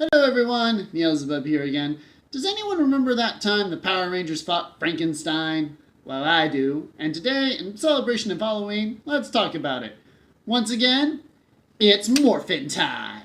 Hello everyone, Beelzebub here again. Does anyone remember that time the Power Rangers fought Frankenstein? Well, I do, and today, in celebration of Halloween, let's talk about it. Once again, it's Morphin' Time!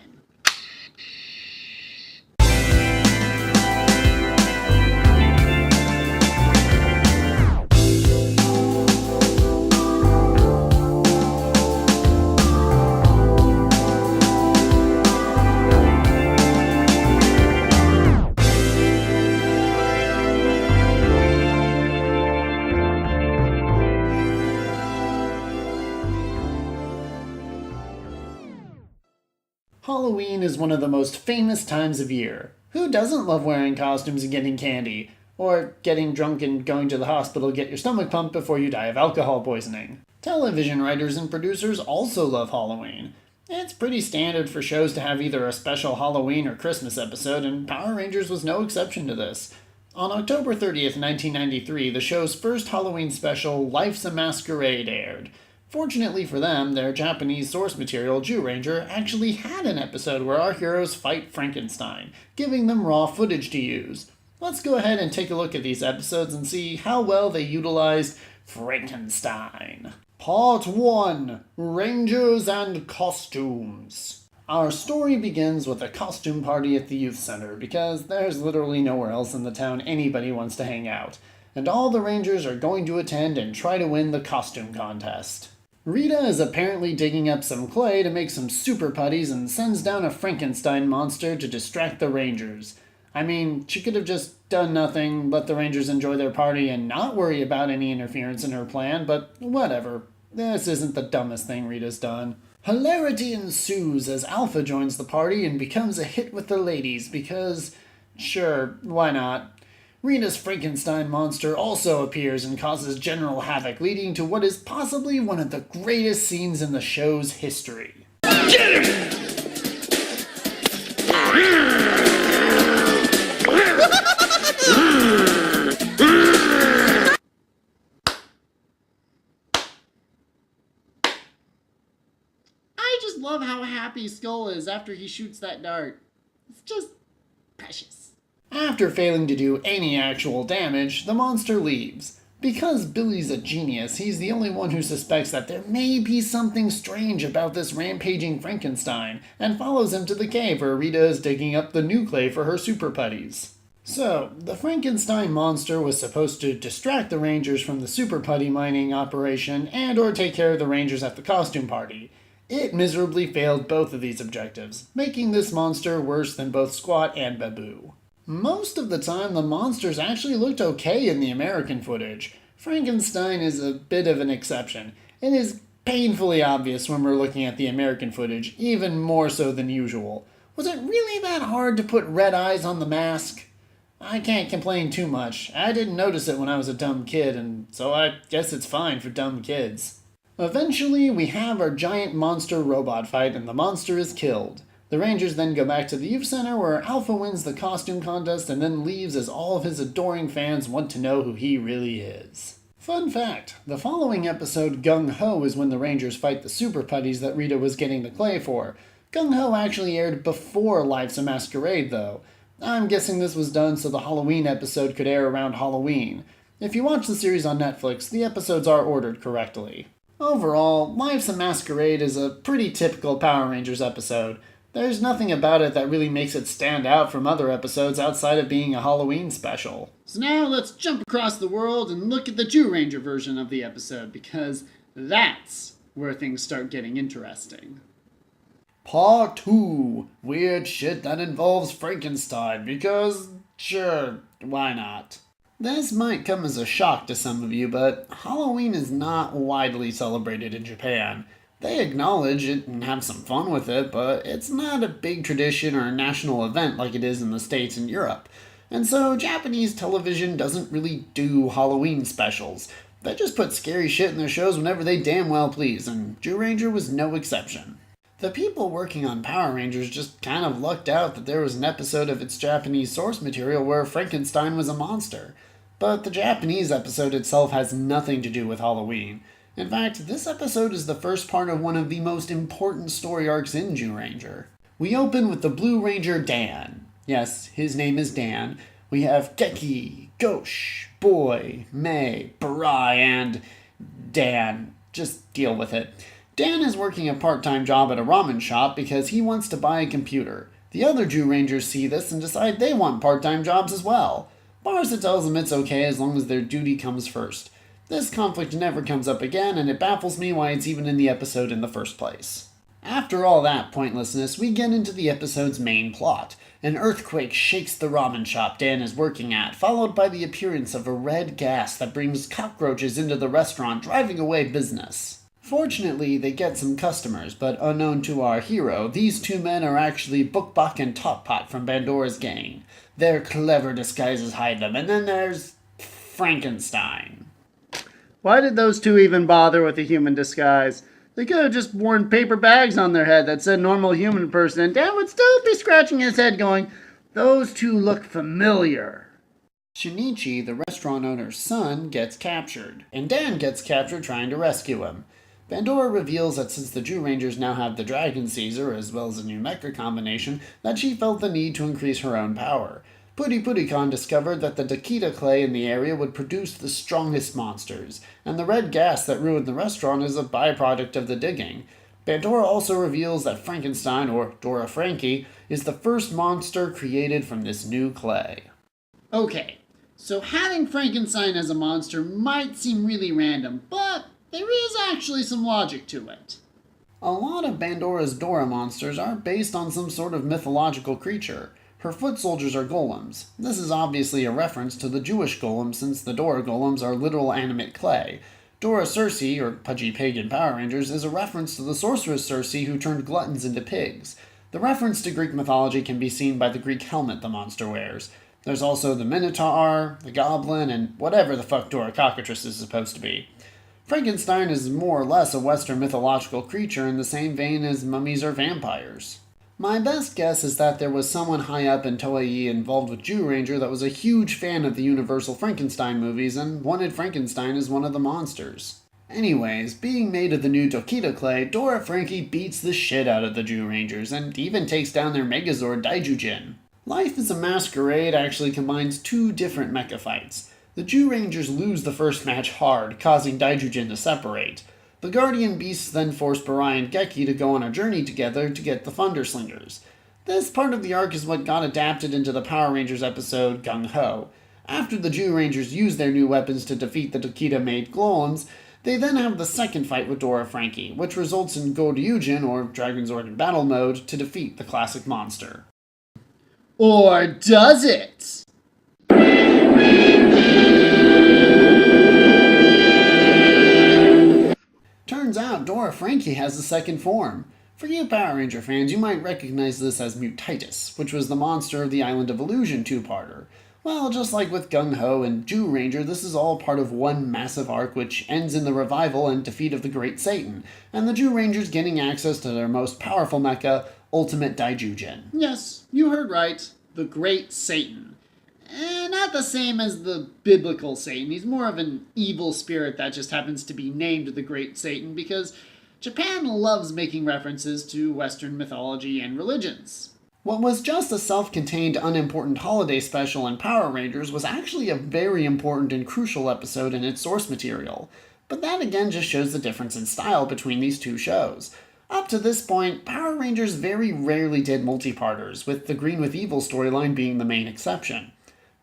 Halloween is one of the most famous times of year. Who doesn't love wearing costumes and getting candy? Or getting drunk and going to the hospital to get your stomach pumped before you die of alcohol poisoning? Television writers and producers also love Halloween. It's pretty standard for shows to have either a special Halloween or Christmas episode, and Power Rangers was no exception to this. On October 30th, 1993, the show's first Halloween special, Life's a Masquerade, aired. Fortunately for them, their Japanese source material, Zyuranger, actually had an episode where our heroes fight Frankenstein, giving them raw footage to use. Let's go ahead and take a look at these episodes and see how well they utilized Frankenstein. Part 1. Rangers and Costumes. Our story begins with a costume party at the youth center, because there's literally nowhere else in the town anybody wants to hang out, and all the Rangers are going to attend and try to win the costume contest. Rita is apparently digging up some clay to make some super putties and sends down a Frankenstein monster to distract the Rangers. I mean, she could have just done nothing, let the Rangers enjoy their party and not worry about any interference in her plan, but whatever. This isn't the dumbest thing Rita's done. Hilarity ensues as Alpha joins the party and becomes a hit with the ladies because, sure, why not? Rita's Frankenstein monster also appears and causes general havoc, leading to what is possibly one of the greatest scenes in the show's history. Get him! I just love how happy Skull is after he shoots that dart. It's just precious. After failing to do any actual damage, the monster leaves. Because Billy's a genius, he's the only one who suspects that there may be something strange about this rampaging Frankenstein, and follows him to the cave where Rita is digging up the new clay for her super putties. So, the Frankenstein monster was supposed to distract the Rangers from the super putty mining operation and or take care of the Rangers at the costume party. It miserably failed both of these objectives, making this monster worse than both Squat and Babu. Most of the time, the monsters actually looked okay in the American footage. Frankenstein is a bit of an exception. It is painfully obvious when we're looking at the American footage, even more so than usual. Was it really that hard to put red eyes on the mask? I can't complain too much. I didn't notice it when I was a dumb kid, and so I guess it's fine for dumb kids. Eventually, we have our giant monster robot fight, and the monster is killed. The Rangers then go back to the youth center where Alpha wins the costume contest and then leaves as all of his adoring fans want to know who he really is. Fun fact, the following episode, Gung Ho, is when the Rangers fight the super putties that Rita was getting the clay for. Gung Ho actually aired before Life's a Masquerade though. I'm guessing this was done so the Halloween episode could air around Halloween. If you watch the series on Netflix, the episodes are ordered correctly. Overall, Life's a Masquerade is a pretty typical Power Rangers episode. There's nothing about it that really makes it stand out from other episodes outside of being a Halloween special. So now let's jump across the world and look at the Zyuranger version of the episode, because that's where things start getting interesting. Part 2. Weird shit that involves Frankenstein, because, sure, why not? This might come as a shock to some of you, but Halloween is not widely celebrated in Japan. They acknowledge it and have some fun with it, but it's not a big tradition or a national event like it is in the States and Europe. And so Japanese television doesn't really do Halloween specials. They just put scary shit in their shows whenever they damn well please, and Zyuranger was no exception. The people working on Power Rangers just kind of lucked out that there was an episode of its Japanese source material where Frankenstein was a monster. But the Japanese episode itself has nothing to do with Halloween. In fact, this episode is the first part of one of the most important story arcs in Zyuranger. We open with the Blue Ranger Dan. Yes, his name is Dan. We have Geki, Ghosh, Boy, May, Barai, and Dan. Just deal with it. Dan is working a part-time job at a ramen shop because he wants to buy a computer. The other Zyurangers see this and decide they want part-time jobs as well. Barca tells them it's okay as long as their duty comes first. This conflict never comes up again, and it baffles me why it's even in the episode in the first place. After all that pointlessness, we get into the episode's main plot. An earthquake shakes the ramen shop Dan is working at, followed by the appearance of a red gas that brings cockroaches into the restaurant, driving away business. Fortunately, they get some customers, but unknown to our hero, these two men are actually Bookbok and Totpot from Bandora's gang. Their clever disguises hide them, and then there's Frankenstein. Why did those two even bother with a human disguise? They could have just worn paper bags on their head that said normal human person, and Dan would still be scratching his head going, those two look familiar. Shinichi, the restaurant owner's son, gets captured, and Dan gets captured trying to rescue him. Pandora reveals that since the Zyurangers now have the Dragon Caesar, as well as a new mecha combination, that she felt the need to increase her own power. Putty discovered that the Dakita clay in the area would produce the strongest monsters, and the red gas that ruined the restaurant is a byproduct of the digging. Pandora also reveals that Frankenstein, or Dora Frankie, is the first monster created from this new clay. Okay, so having Frankenstein as a monster might seem really random, but there is actually some logic to it. A lot of Pandora's Dora monsters are based on some sort of mythological creature. Her foot soldiers are golems. This is obviously a reference to the Jewish golem since the Dora golems are literal animate clay. Dora Circe, or Pudgy Pig in Power Rangers, is a reference to the sorceress Circe who turned gluttons into pigs. The reference to Greek mythology can be seen by the Greek helmet the monster wears. There's also the Minotaur, the Goblin, and whatever the fuck Dora Cockatrice is supposed to be. Frankenstein is more or less a Western mythological creature in the same vein as mummies or vampires. My best guess is that there was someone high up in Toei involved with Zyuranger that was a huge fan of the Universal Frankenstein movies and wanted Frankenstein as one of the monsters. Anyways, being made of the new Dokita clay, Dora Frankie beats the shit out of the Zyurangers and even takes down their Megazord Daijujin. Life is a Masquerade actually combines two different mecha fights. The Zyurangers lose the first match hard, causing Daijujin to separate. The Guardian Beasts then force Barai and Geki to go on a journey together to get the Thunderslingers. This part of the arc is what got adapted into the Power Rangers episode Gung Ho. After the Zyurangers use their new weapons to defeat the Dokita-made golems, they then have the second fight with Dora Frankie, which results in Goryujin, or Dragon Zord in battle mode, to defeat the classic monster. Or does it? Turns out Dora Frankie has a second form. For you Power Ranger fans, you might recognize this as Mutitis, which was the monster of the Island of Illusion two-parter. Well, just like with Gung Ho and Zyuranger, this is all part of one massive arc which ends in the revival and defeat of the Great Satan, and the Zyurangers getting access to their most powerful mecha, Ultimate Daijujin. Yes, you heard right. The Great Satan. Not the same as the biblical Satan. He's more of an evil spirit that just happens to be named the Great Satan because Japan loves making references to Western mythology and religions. What was just a self-contained, unimportant holiday special in Power Rangers was actually a very important and crucial episode in its source material. But that again just shows the difference in style between these two shows. Up to this point, Power Rangers very rarely did multi-parters, with the Green with Evil storyline being the main exception.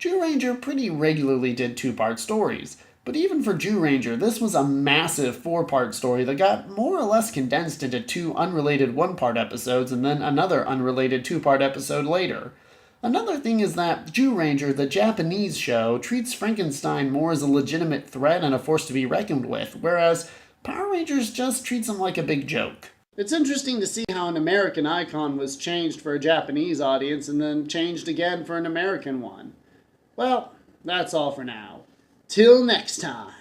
Zyuranger pretty regularly did two-part stories, but even for Zyuranger, this was a massive four-part story that got more or less condensed into two unrelated one-part episodes and then another unrelated two-part episode later. Another thing is that Zyuranger, the Japanese show, treats Frankenstein more as a legitimate threat and a force to be reckoned with, whereas Power Rangers just treats him like a big joke. It's interesting to see how an American icon was changed for a Japanese audience and then changed again for an American one. Well, that's all for now. Till next time.